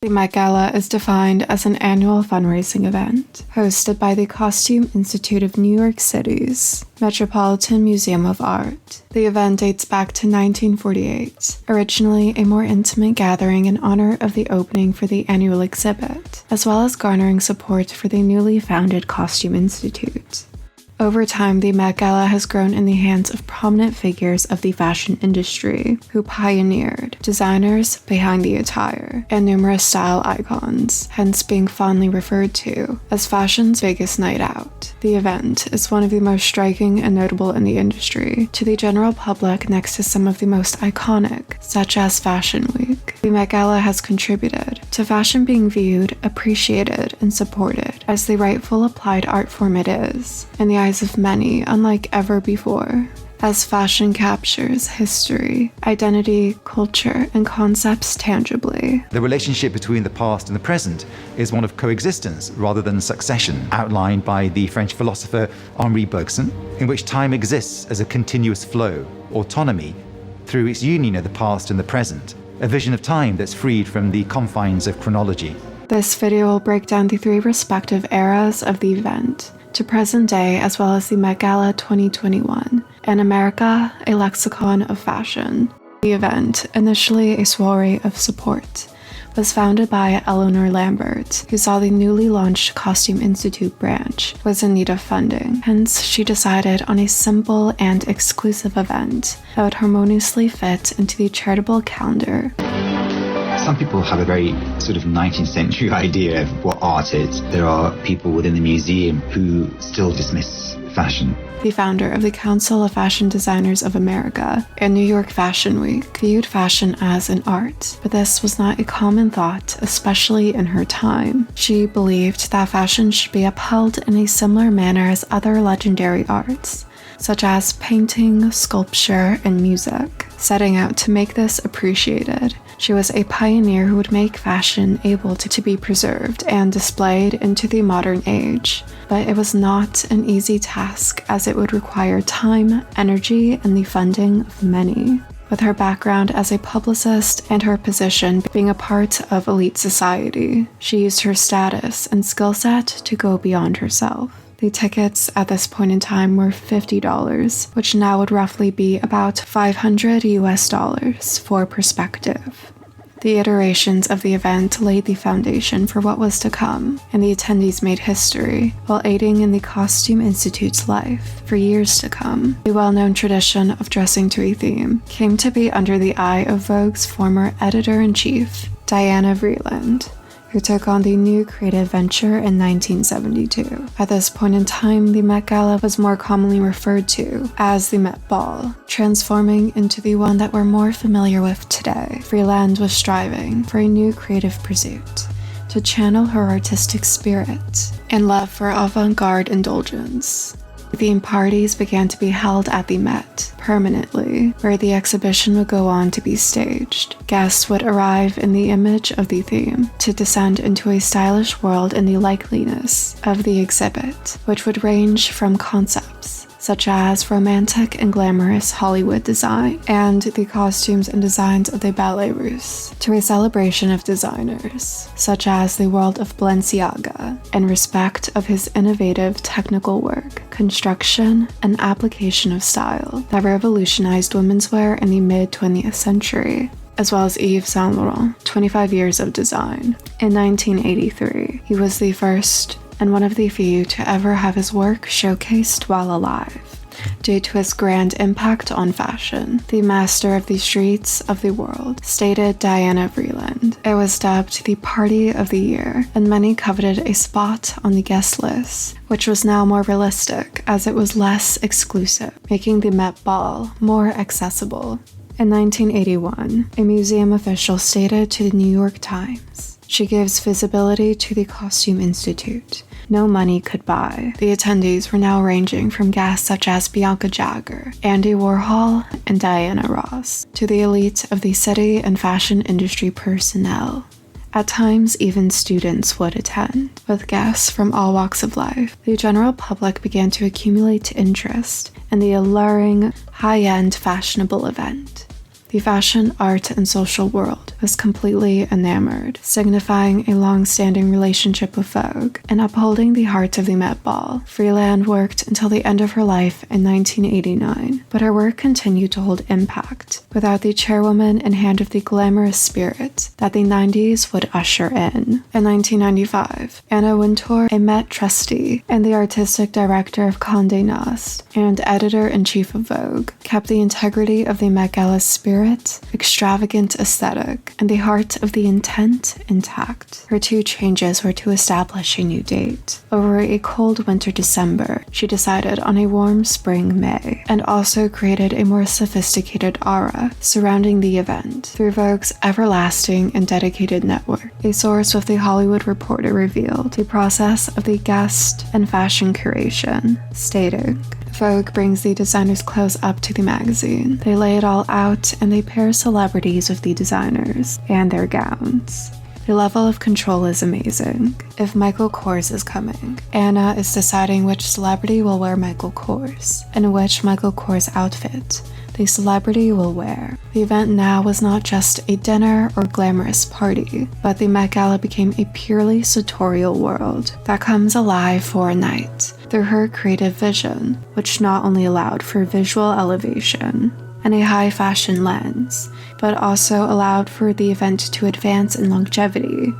The Met Gala is defined as an annual fundraising event hosted by the Costume Institute of New York City's Metropolitan Museum of Art. The event dates back to 1948, originally a more intimate gathering in honor of the opening for the annual exhibit, as well as garnering support for the newly founded Costume Institute. Over time, the Met Gala has grown in the hands of prominent figures of the fashion industry who pioneered, designers behind the attire, and numerous style icons, hence being fondly referred to as fashion's biggest night out. The event is one of the most striking and notable in the industry to the general public next to some of the most iconic, such as Fashion Week. The Met Gala has contributed to fashion being viewed, appreciated, and supported as the rightful applied art form it is, in the eyes of many, unlike ever before, as fashion captures history, identity, culture, and concepts tangibly. The relationship between the past and the present is one of coexistence rather than succession, outlined by the French philosopher Henri Bergson, in which time exists as a continuous flow, autonomy, through its union of the past and the present, a vision of time that's freed from the confines of chronology. This video will break down the three respective eras of the event, to present day, as well as the Met Gala 2021, and America, a lexicon of fashion. The event, initially a soiree of support, was founded by Eleanor Lambert, who saw the newly launched Costume Institute branch was in need of funding. Hence, she decided on a simple and exclusive event that would harmoniously fit into the charitable calendar. Some people have a very sort of 19th century idea of what art is. There are people within the museum who still dismiss fashion. The founder of the Council of Fashion Designers of America and New York Fashion Week viewed fashion as an art, but this was not a common thought, especially in her time. She believed that fashion should be upheld in a similar manner as other legendary arts, such as painting, sculpture, and music, setting out to make this appreciated. She was a pioneer who would make fashion able to be preserved and displayed into the modern age, but it was not an easy task as it would require time, energy, and the funding of many. With her background as a publicist and her position being a part of elite society, she used her status and skill set to go beyond herself. The tickets at this point in time were $50, which now would roughly be about $500 for perspective. The iterations of the event laid the foundation for what was to come, and the attendees made history while aiding in the Costume Institute's life for years to come. The well-known tradition of dressing to a theme came to be under the eye of Vogue's former editor-in-chief, Diana Vreeland, who took on the new creative venture in 1972. At this point in time, the Met Gala was more commonly referred to as the Met Ball, transforming into the one that we're more familiar with today. Vreeland was striving for a new creative pursuit, to channel her artistic spirit and love for avant-garde indulgence. Theme parties began to be held at the Met permanently, where the exhibition would go on to be staged. Guests would arrive in the image of the theme to descend into a stylish world in the likeliness of the exhibit, which would range from concepts such as romantic and glamorous Hollywood design and the costumes and designs of the Ballet Russe, to a celebration of designers such as the world of Balenciaga in respect of his innovative technical work, construction, and application of style that revolutionized women's wear in the mid-20th century, as well as Yves Saint Laurent, 25 years of design. In 1983, he was the first and one of the few to ever have his work showcased while alive, due to his grand impact on fashion. The master of the streets of the world, stated Diana Vreeland. It was dubbed the Party of the Year, and many coveted a spot on the guest list, which was now more realistic as it was less exclusive, making the Met Ball more accessible. In 1981, a museum official stated to the New York Times, "She gives visibility to the Costume Institute. No money could buy." The attendees were now ranging from guests such as Bianca Jagger, Andy Warhol, and Diana Ross, to the elite of the city and fashion industry personnel. At times, even students would attend, with guests from all walks of life. The general public began to accumulate interest in the alluring, high-end, fashionable event. The fashion, art, and social world was completely enamored, signifying a long-standing relationship with Vogue and upholding the heart of the Met Ball. Freeland worked until the end of her life in 1989, but her work continued to hold impact without the chairwoman and hand of the glamorous spirit that the 90s would usher in. In 1995, Anna Wintour, a Met trustee and the artistic director of Condé Nast and editor-in-chief of Vogue, kept the integrity of the Met Gala's spirit, extravagant aesthetic, and the heart of the intent intact. Her two changes were to establish a new date. Over a cold winter December, she decided on a warm spring May, and also created a more sophisticated aura surrounding the event through Vogue's everlasting and dedicated network. A source with The Hollywood Reporter revealed the process of the guest and fashion curation, stating, Vogue brings the designer's clothes up to the magazine. They lay it all out and they pair celebrities with the designers and their gowns. The level of control is amazing. If Michael Kors is coming, Anna is deciding which celebrity will wear Michael Kors and which Michael Kors outfit the celebrity will wear. The event now was not just a dinner or glamorous party, but the Met Gala became a purely sartorial world that comes alive for a night through her creative vision, which not only allowed for visual elevation and a high fashion lens, but also allowed for the event to advance in longevity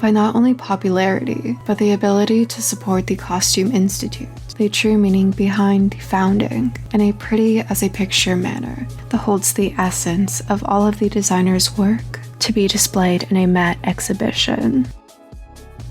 by not only popularity, but the ability to support the Costume Institute, the true meaning behind the founding, in a pretty as a picture manner that holds the essence of all of the designer's work to be displayed in a Met exhibition.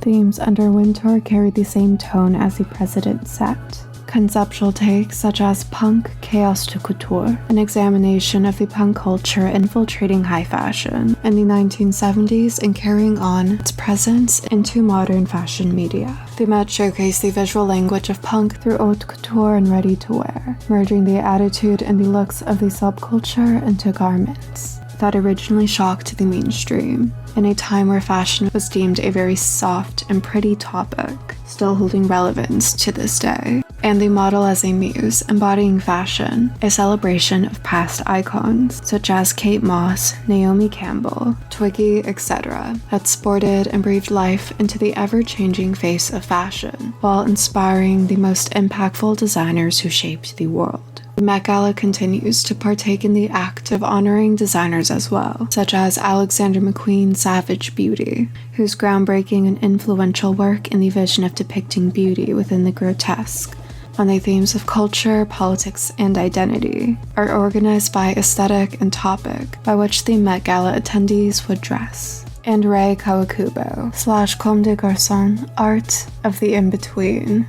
Themes under Wintour carried the same tone as the president set. Conceptual takes such as punk chaos to couture, an examination of the punk culture infiltrating high fashion in the 1970s and carrying on its presence into modern fashion media. The Met showcased the visual language of punk through haute couture and ready-to-wear, merging the attitude and the looks of the subculture into garments that originally shocked the mainstream, in a time where fashion was deemed a very soft and pretty topic, still holding relevance to this day. And the model as a muse, embodying fashion, a celebration of past icons, such as Kate Moss, Naomi Campbell, Twiggy, etc., that sported and breathed life into the ever-changing face of fashion, while inspiring the most impactful designers who shaped the world. The Met Gala continues to partake in the act of honoring designers as well, such as Alexander McQueen's Savage Beauty, whose groundbreaking and influential work in the vision of depicting beauty within the grotesque, on the themes of culture, politics, and identity, are organized by aesthetic and topic by which the Met Gala attendees would dress. And Rei Kawakubo / Comme des Garçons, art of the in-between,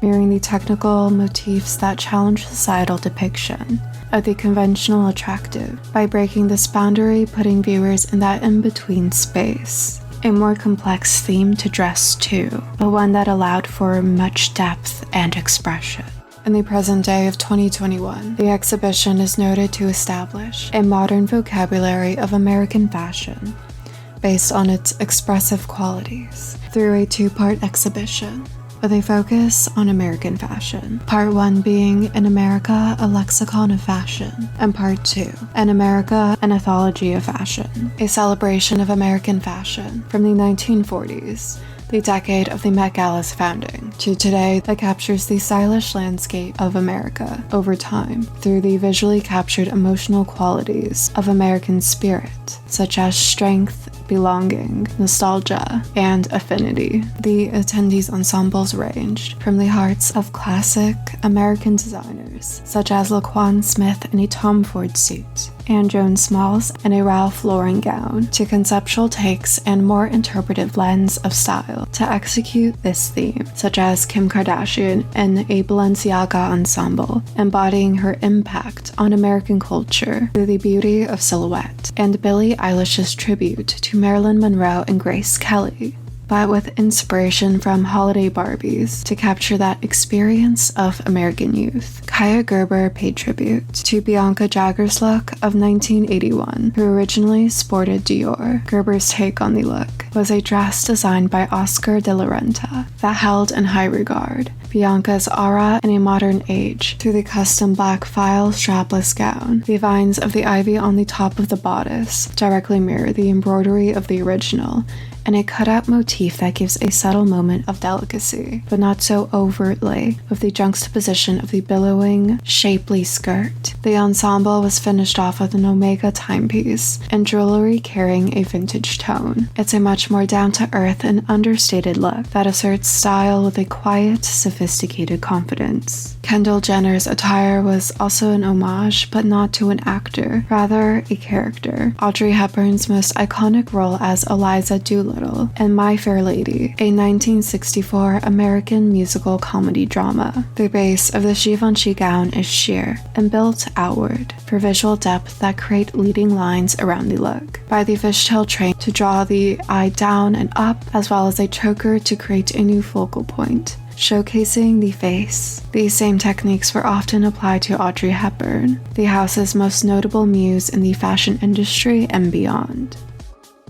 mirroring the technical motifs that challenge societal depiction of the conventional attractive by breaking this boundary, putting viewers in that in-between space. A more complex theme to dress to, but one that allowed for much depth and expression. In the present day of 2021, the exhibition is noted to establish a modern vocabulary of American fashion based on its expressive qualities through a two-part exhibition, with a focus on American fashion. Part 1 being In America, a Lexicon of Fashion, and Part 2, In America, an Anthology of Fashion, a celebration of American fashion from the 1940s, the decade of the Met Gala's founding, to today that captures the stylish landscape of America over time through the visually captured emotional qualities of American spirit, such as strength, belonging, nostalgia, and affinity. The attendees' ensembles ranged from the hearts of classic American designers, such as Laquan Smith in a Tom Ford suit, and Joan Smalls in a Ralph Lauren gown, to conceptual takes and more interpretive lens of style to execute this theme, such as Kim Kardashian in a Balenciaga ensemble, embodying her impact on American culture through the beauty of silhouette, and Billie Eilish's tribute to Marilyn Monroe and Grace Kelly, but with inspiration from holiday Barbies to capture that experience of American youth. Kaya Gerber paid tribute to Bianca Jagger's look of 1981, who originally sported Dior. Gerber's take on the look was a dress designed by Oscar de la Renta that held in high regard Bianca's aura in a modern age through the custom black file strapless gown. The vines of the ivy on the top of the bodice directly mirror the embroidery of the original, and a cutout motif that gives a subtle moment of delicacy, but not so overtly, with the juxtaposition of the billowing, shapely skirt. The ensemble was finished off with an omega timepiece and jewelry carrying a vintage tone. It's a much more down-to-earth and understated look that asserts style with a quiet, sophisticated confidence. Kendall Jenner's attire was also an homage, but not to an actor, rather a character. Audrey Hepburn's most iconic role as Eliza Doolittle in My Fair Lady, a 1964 American musical comedy drama. The base of the Givenchy gown is sheer and built outward for visual depth that create leading lines around the look. By the fishtail train to draw the eye down and up, as well as a choker to create a new focal point, showcasing the face. These same techniques were often applied to Audrey Hepburn, the house's most notable muse in the fashion industry and beyond.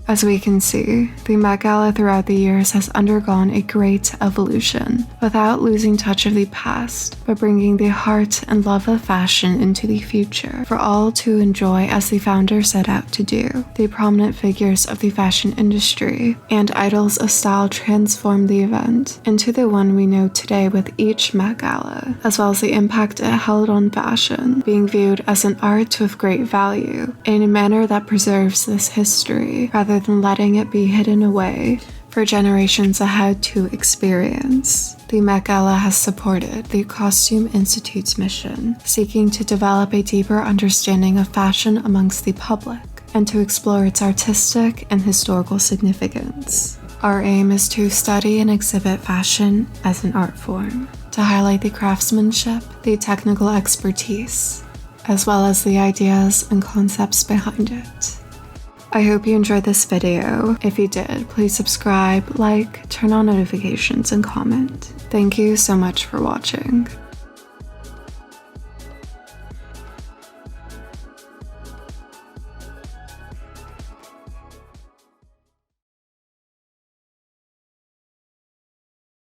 As we can see, the Met Gala throughout the years has undergone a great evolution, without losing touch of the past, but bringing the heart and love of fashion into the future for all to enjoy as the founder set out to do. The prominent figures of the fashion industry and idols of style transformed the event into the one we know today with each Met Gala, as well as the impact it held on fashion, being viewed as an art with great value, in a manner that preserves this history, rather than letting it be hidden away for generations ahead to experience. The Met Gala has supported the Costume Institute's mission, seeking to develop a deeper understanding of fashion amongst the public and to explore its artistic and historical significance. Our aim is to study and exhibit fashion as an art form, to highlight the craftsmanship, the technical expertise, as well as the ideas and concepts behind it. I hope you enjoyed this video. If you did, please subscribe, like, turn on notifications, and comment. Thank you so much for watching.